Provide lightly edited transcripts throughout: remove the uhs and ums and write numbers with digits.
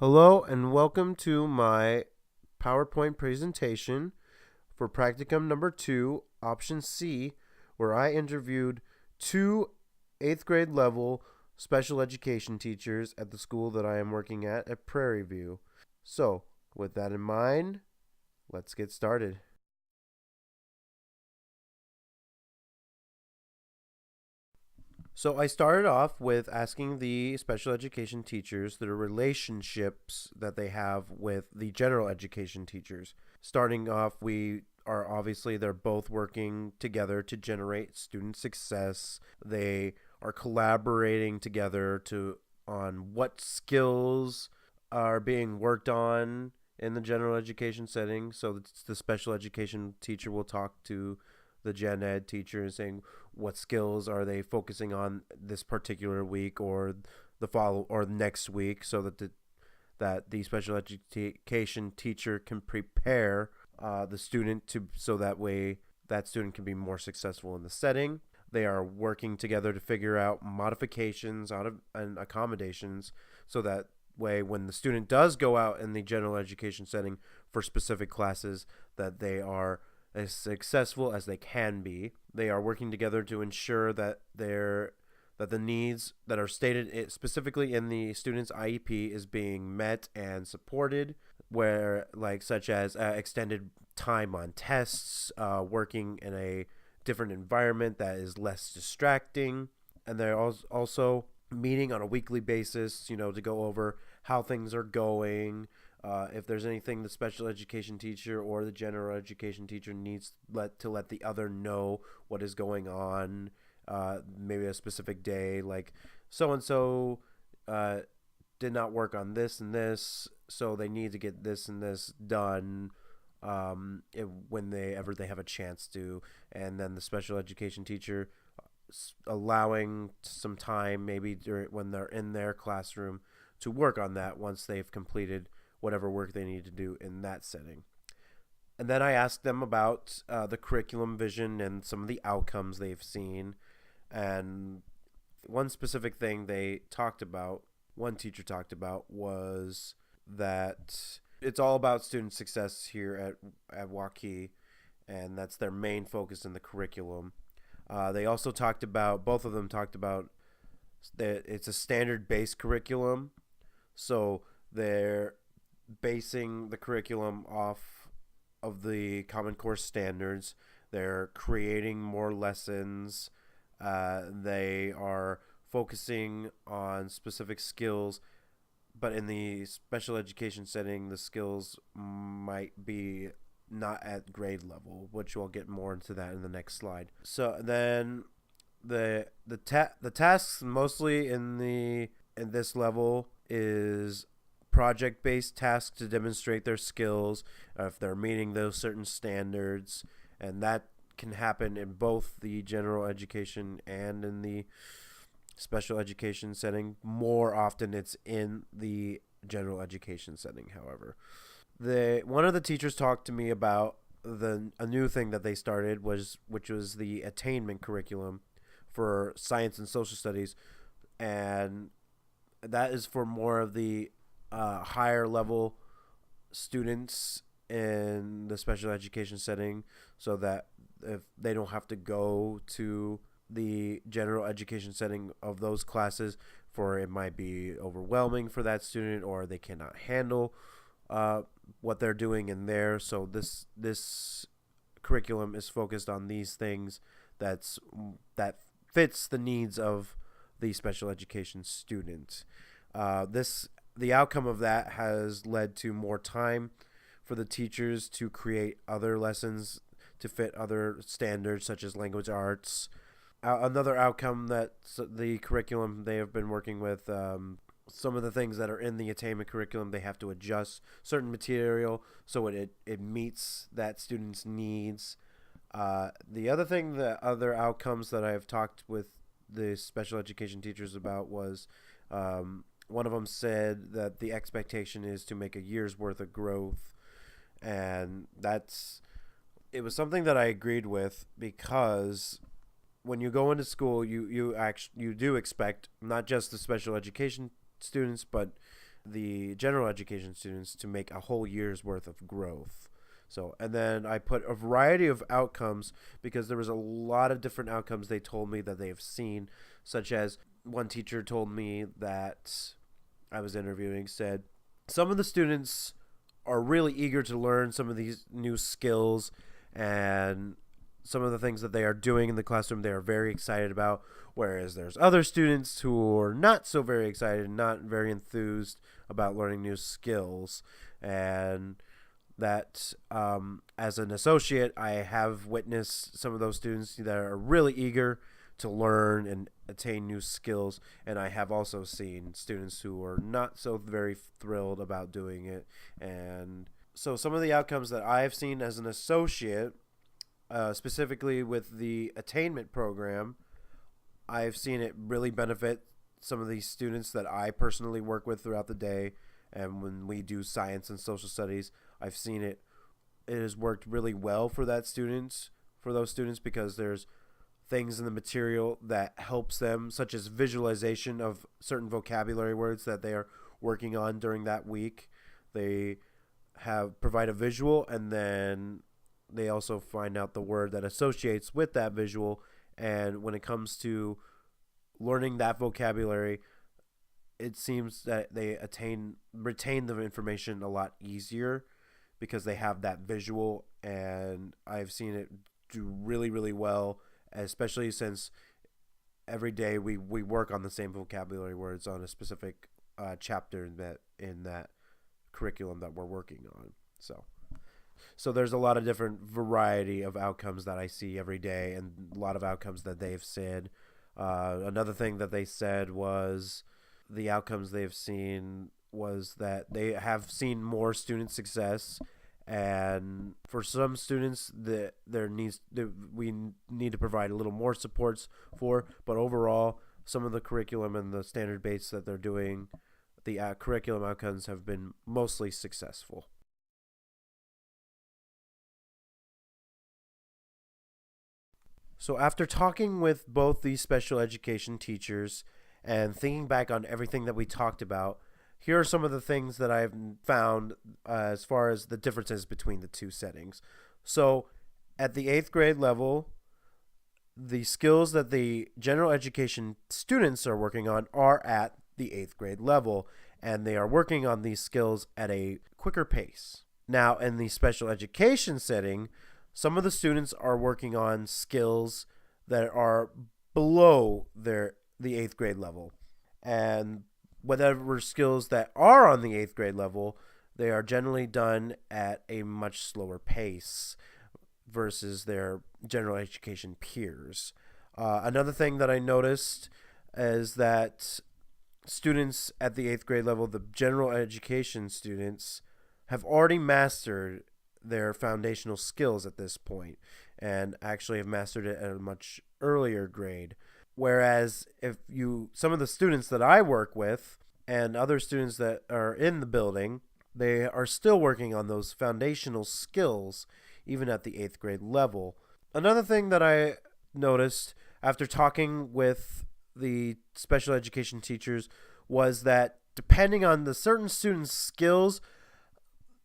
Hello and welcome to my PowerPoint presentation for Practicum number 2, option C, where I interviewed two 8th grade level special education teachers at the school that I am working at Prairie View. So, with that in mind, let's get started. So I started off with asking the special education teachers the relationships that they have with the general education teachers. Starting off, they're both working together to generate student success. They are collaborating together to on what skills are being worked on in the general education setting. So the special education teacher will talk to the gen ed teacher and saying what skills are they focusing on this particular week or the follow or next week, so that the special education teacher can prepare the student to so that way that student can be more successful in the setting. They are working together to figure out modifications out of and accommodations so that way when the student does go out in the general education setting for specific classes that they are as successful as they can be. They are working together to ensure that the needs that are stated specifically in the student's IEP is being met and supported, where like such as extended time on tests, working in a different environment that is less distracting, and they're also meeting on a weekly basis, to go over how things are going, if there's anything the special education teacher or the general education teacher needs to let the other know what is going on, maybe a specific day, like so and so did not work on this and this, so they need to get this and this done when they have a chance to, and then the special education teacher allowing some time maybe when they're in their classroom to work on that once they've completed whatever work they need to do in that setting. And then I asked them about the curriculum vision and some of the outcomes they've seen. And one specific thing one teacher talked about, was that it's all about student success here at Waukee, and that's their main focus in the curriculum. They also both of them talked about that it's a standard-based curriculum, so they're basing the curriculum off of the Common Core standards. They're creating more lessons. They are focusing on specific skills, but in the special education setting, the skills might be not at grade level, which we'll get more into that in the next slide. So then the tasks mostly in this level is project-based tasks to demonstrate their skills, if they're meeting those certain standards, and that can happen in both the general education and in the special education setting. More often it's in the general education setting, however. One of the teachers talked to me about a new thing that they started, which was the attainment curriculum for science and social studies, and that is for more of the higher level students in the special education setting, so that if they don't have to go to the general education setting of those classes, for it might be overwhelming for that student, or they cannot handle what they're doing in there. So this curriculum is focused on these things that fits the needs of the special education student. The outcome of that has led to more time for the teachers to create other lessons to fit other standards, such as language arts. Another outcome that the curriculum they have been working with, some of the things that are in the attainment curriculum, they have to adjust certain material so it meets that student's needs. The other outcomes that I've talked with the special education teachers about was, one of them said that the expectation is to make a year's worth of growth, and it was something that I agreed with, because when you go into school, you do expect not just the special education students, but the general education students to make a whole year's worth of growth. So, and then I put a variety of outcomes because there was a lot of different outcomes they told me that they have seen, such as one teacher told me that I was interviewing said some of the students are really eager to learn some of these new skills and some of the things that they are doing in the classroom they are very excited about, whereas there's other students who are not so very excited, not very enthused about learning new skills. And that as an associate, I have witnessed some of those students that are really eager to learn and attain new skills, and I have also seen students who are not so very thrilled about doing it. And so some of the outcomes that I've seen as an associate, specifically with the attainment program, I've seen it really benefit some of these students that I personally work with throughout the day. And when we do science and social studies, I've seen it has worked really well for those students, because there's things in the material that helps them, such as visualization of certain vocabulary words that they are working on during that week. They provide a visual, and then they also find out the word that associates with that visual. And when it comes to learning that vocabulary, it seems that they retain the information a lot easier because they have that visual. And I've seen it do really, really well, especially since every day we work on the same vocabulary words on a specific chapter in that curriculum that we're working on. So there's a lot of different variety of outcomes that I see every day, and a lot of outcomes that they've said. Another thing that they said was the outcomes they've seen was that they have seen more student success, and for some students we need to provide a little more supports for. But overall, some of the curriculum and the standard base that they're doing, the curriculum outcomes have been mostly successful. So after talking with both these special education teachers and thinking back on everything that we talked about, here are some of the things that I've found as far as the differences between the two settings. So at the 8th grade level, the skills that the general education students are working on are at the 8th grade level, and they are working on these skills at a quicker pace. Now, in the special education setting, some of the students are working on skills that are below the 8th grade level. And whatever skills that are on the 8th grade level, they are generally done at a much slower pace versus their general education peers. Another thing that I noticed is that students at the 8th grade level, the general education students, have already mastered their foundational skills at this point and actually have mastered it at a much earlier grade. Whereas some of the students that I work with and other students that are in the building, they are still working on those foundational skills even at the 8th grade level. Another thing that I noticed after talking with the special education teachers was that depending on the certain students' skills,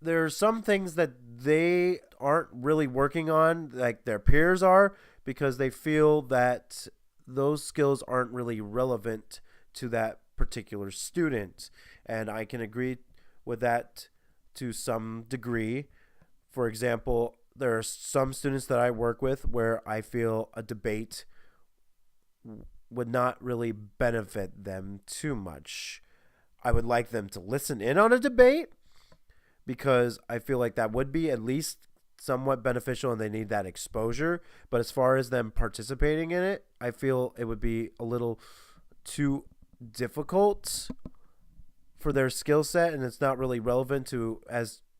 there are some things that they aren't really working on like their peers are, because they feel that those skills aren't really relevant to that particular student. And I can agree with that to some degree. For example, there are some students that I work with where I feel a debate would not really benefit them too much. I would like them to listen in on a debate, because I feel like that would be at least somewhat beneficial and they need that exposure. But as far as them participating in it, I feel it would be a little too difficult for their skill set, and it's not really relevant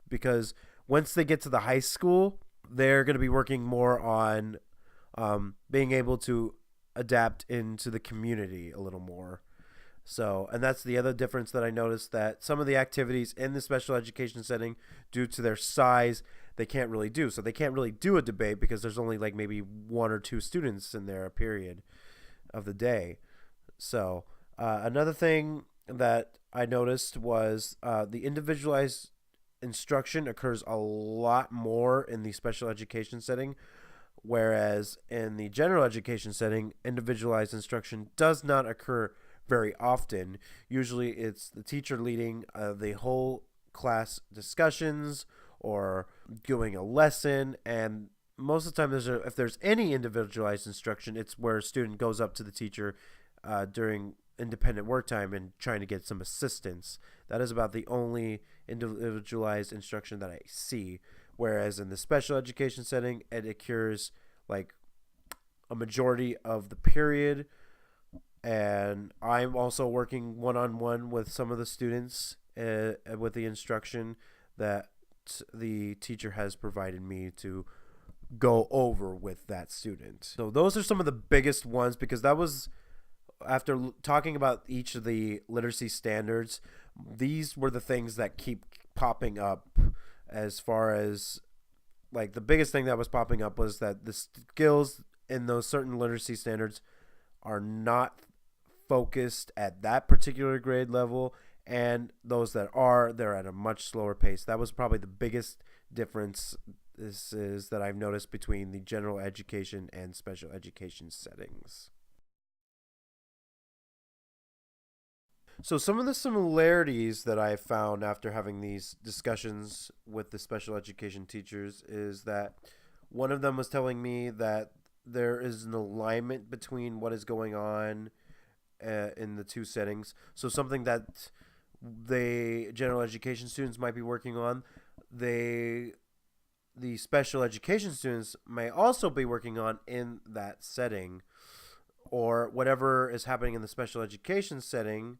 because once they get to the high school, they're going to be working more on being able to adapt into the community a little more. So, and that's the other difference that I noticed, that some of the activities in the special education setting, due to their size, they can't really do. So they can't really do a debate because there's only like maybe 1 or 2 students in there a period of the day. So another thing that I noticed was the individualized instruction occurs a lot more in the special education setting, whereas in the general education setting, individualized instruction does not occur very often. Usually, it's the teacher leading the whole class discussions or doing a lesson, and most of the time, if there's any individualized instruction, it's where a student goes up to the teacher during independent work time and trying to get some assistance. That is about the only individualized instruction that I see. Whereas in the special education setting, it occurs like a majority of the period. And I'm also working one on one with some of the students with the instruction that the teacher has provided me to go over with that student. So those are some of the biggest ones because that was after talking about each of the literacy standards, these were the things that keep popping up as far as like the biggest thing that was popping up was that the skills in those certain literacy standards are not focused at that particular grade level, and those that are, they're at a much slower pace. That was probably the biggest difference is that I've noticed between the general education and special education settings. So some of the similarities that I found after having these discussions with the special education teachers is that one of them was telling me that there is an alignment between what is going on in the two settings. So something that the general education students might be working on, the special education students may also be working on in that setting, or whatever is happening in the special education setting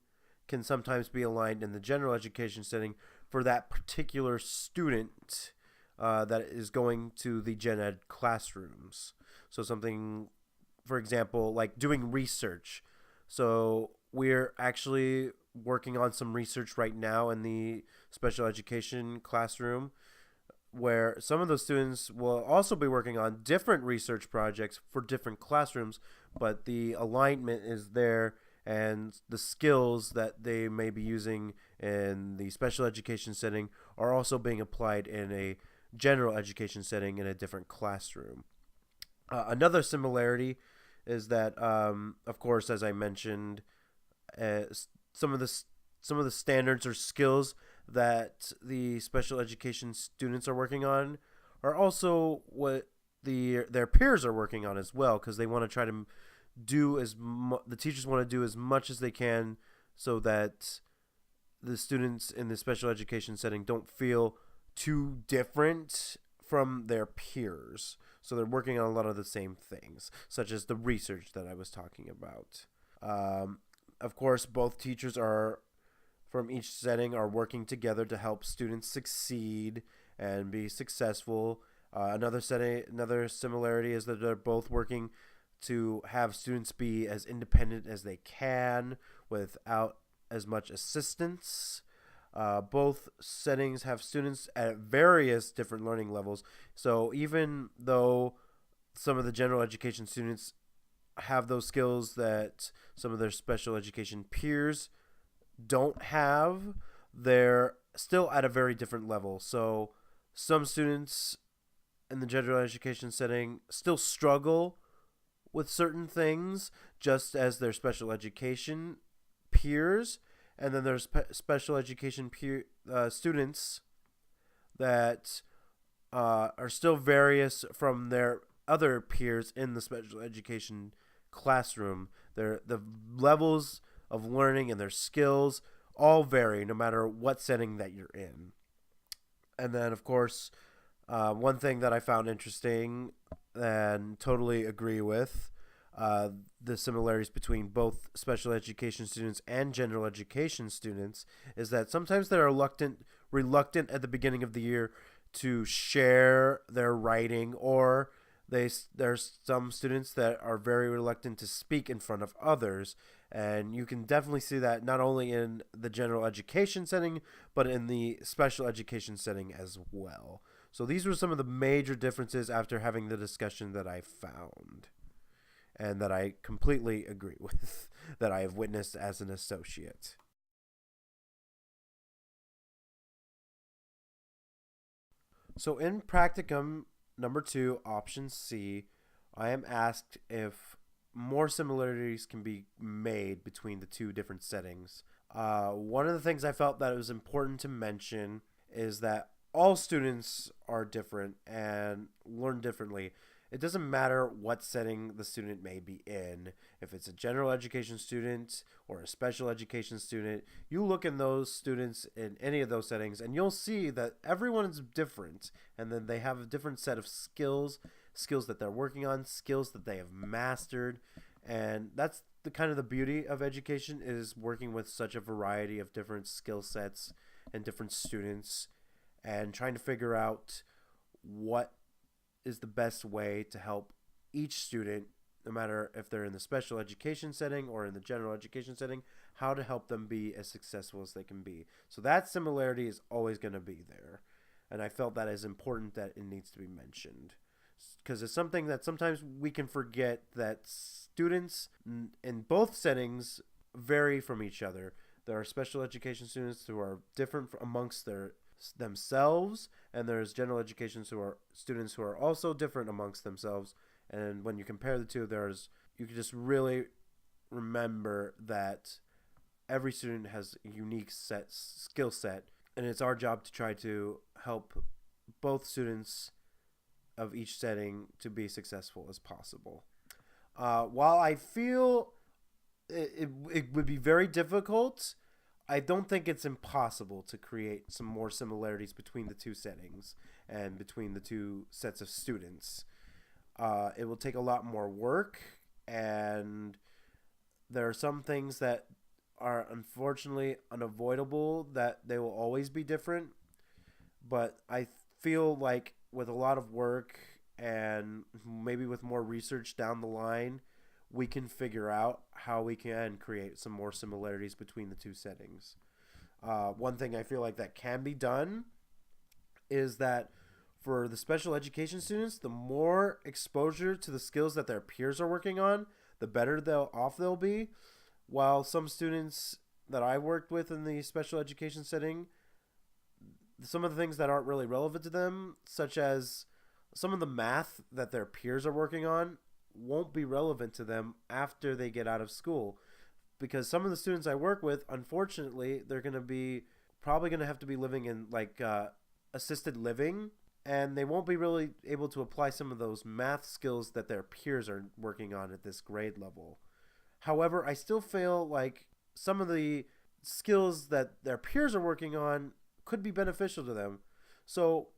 can sometimes be aligned in the general education setting for that particular student that is going to the gen ed classrooms. So something, for example, like doing research. So we're actually working on some research right now in the special education classroom where some of those students will also be working on different research projects for different classrooms, but the alignment is there and the skills that they may be using in the special education setting are also being applied in a general education setting in a different classroom. Another similarity is that, of course, as I mentioned, uh, some of the some of the standards or skills that the special education students are working on are also what their peers are working on as well, because they want to try to the teachers want to do as much as they can so that the students in the special education setting don't feel too different from their peers. So they're working on a lot of the same things, such as the research that I was talking about. Of course, both teachers are from each setting are working together to help students succeed and be successful. Another similarity is that they're both working to have students be as independent as they can without as much assistance. Both settings have students at various different learning levels. So even though some of the general education students have those skills that some of their special education peers don't have, they're still at a very different level. So some students in the general education setting still struggle with certain things, just as their special education peers, and then there's special education students that are still various from their other peers in the special education classroom. The levels of learning and their skills all vary no matter what setting that you're in. And then, of course, one thing that I found interesting and totally agree with the similarities between both special education students and general education students is that sometimes they're reluctant at the beginning of the year to share their writing, or there's some students that are very reluctant to speak in front of others, and you can definitely see that not only in the general education setting but in the special education setting as well. So these were some of the major differences after having the discussion that I found and that I completely agree with, that I have witnessed as an associate. So in practicum number 2, option C, I am asked if more similarities can be made between the two different settings. One of the things I felt that it was important to mention is that all students are different and learn differently. It doesn't matter what setting the student may be in. If it's a general education student or a special education student, you look in those students in any of those settings and you'll see that everyone is different, and then they have a different set of skills that they're working on, skills that they have mastered. And that's the kind of the beauty of education, is working with such a variety of different skill sets and different students, and trying to figure out what is the best way to help each student, no matter if they're in the special education setting or in the general education setting, how to help them be as successful as they can be. So that similarity is always going to be there. And I felt that is important, that it needs to be mentioned, because it's something that sometimes we can forget, that students in both settings vary from each other. There are special education students who are different amongst themselves, and there's general education students who are also different amongst themselves. And when you compare the two, you can just really remember that every student has a unique skill set, and it's our job to try to help both students of each setting to be successful as possible. While I feel it would be very difficult, I don't think it's impossible to create some more similarities between the two settings and between the two sets of students. It will take a lot more work, and there are some things that are unfortunately unavoidable, that they will always be different. But I feel like with a lot of work and maybe with more research down the line, we can figure out how we can create some more similarities between the two settings. One thing I feel like that can be done is that for the special education students, the more exposure to the skills that their peers are working on, the better they'll be. While some students that I worked with in the special education setting, some of the things that aren't really relevant to them, such as some of the math that their peers are working on, won't be relevant to them after they get out of school. Because some of the students I work with, unfortunately, they're going to be probably going to have to be living in assisted living, and they won't be really able to apply some of those math skills that their peers are working on at this grade level. However, I still feel like some of the skills that their peers are working on could be beneficial to them. So,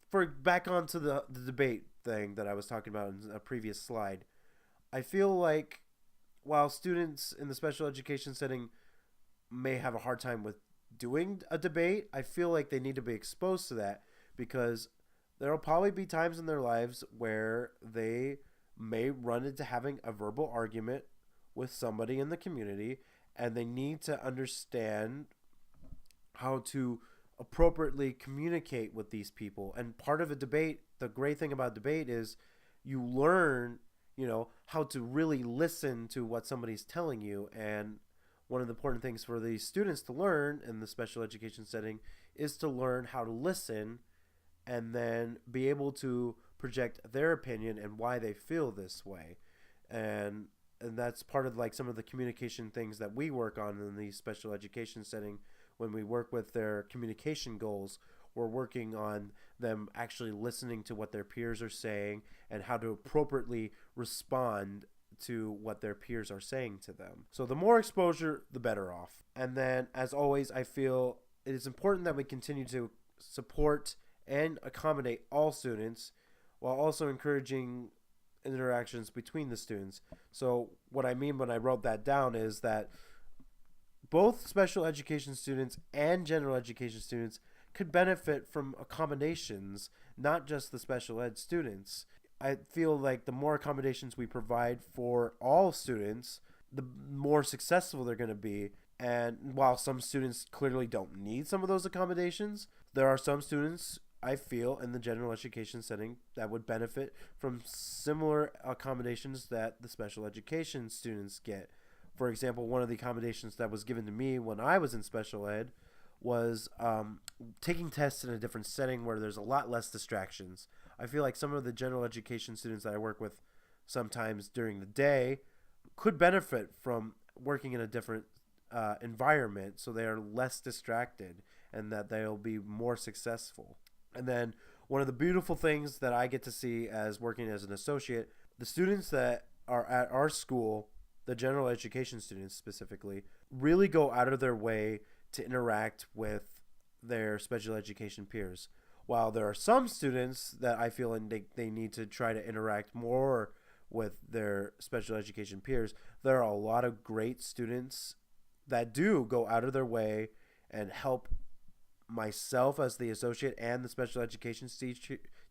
for back onto the debate thing that I was talking about in a previous slide, I feel like while students in the special education setting may have a hard time with doing a debate, I feel like they need to be exposed to that, because there will probably be times in their lives where they may run into having a verbal argument with somebody in the community, and they need to understand how to appropriately communicate with these people. And part of a debate, the great thing about debate is you learn, how to really listen to what somebody's telling you. And one of the important things for these students to learn in the special education setting is to learn how to listen, and then be able to project their opinion and why they feel this way. And that's part of like some of the communication things that we work on in the special education setting. When we work with their communication goals, we're working on them actually listening to what their peers are saying and how to appropriately respond to what their peers are saying to them. So the more exposure, the better off. And then, as always, I feel it is important that we continue to support and accommodate all students, while also encouraging interactions between the students. So what I mean when I wrote that down is that both special education students and general education students could benefit from accommodations, not just the special ed students. I feel like the more accommodations we provide for all students, the more successful they're going to be. And while some students clearly don't need some of those accommodations, there are some students, I feel, in the general education setting that would benefit from similar accommodations that the special education students get. For example, one of the accommodations that was given to me when I was in special ed was taking tests in a different setting where there's a lot less distractions. I feel like some of the general education students that I work with sometimes during the day could benefit from working in a different environment so they are less distracted and that they'll be more successful. And then one of the beautiful things that I get to see as working as an associate, the students that are at our school, the general education students specifically, really go out of their way to interact with their special education peers. While there are some students that I feel they need to try to interact more with their special education peers, there are a lot of great students that do go out of their way and help myself as the associate and the special education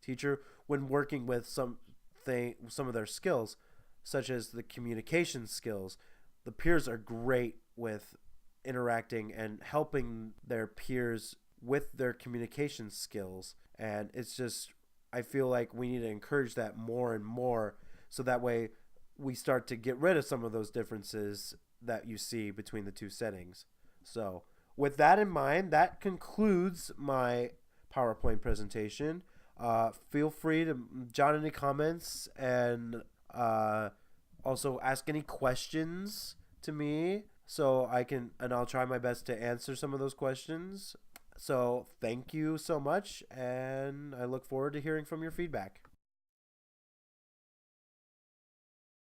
teacher when working with some of their skills, such as the communication skills. The peers are great with interacting and helping their peers with their communication skills, and it's just, I feel like we need to encourage that more and more so that way we start to get rid of some of those differences that you see between the two settings. So with that in mind, that concludes my PowerPoint presentation. Feel free to jot any comments and also ask any questions to me so I'll try my best to answer some of those questions. So thank you so much, and I look forward to hearing from your feedback.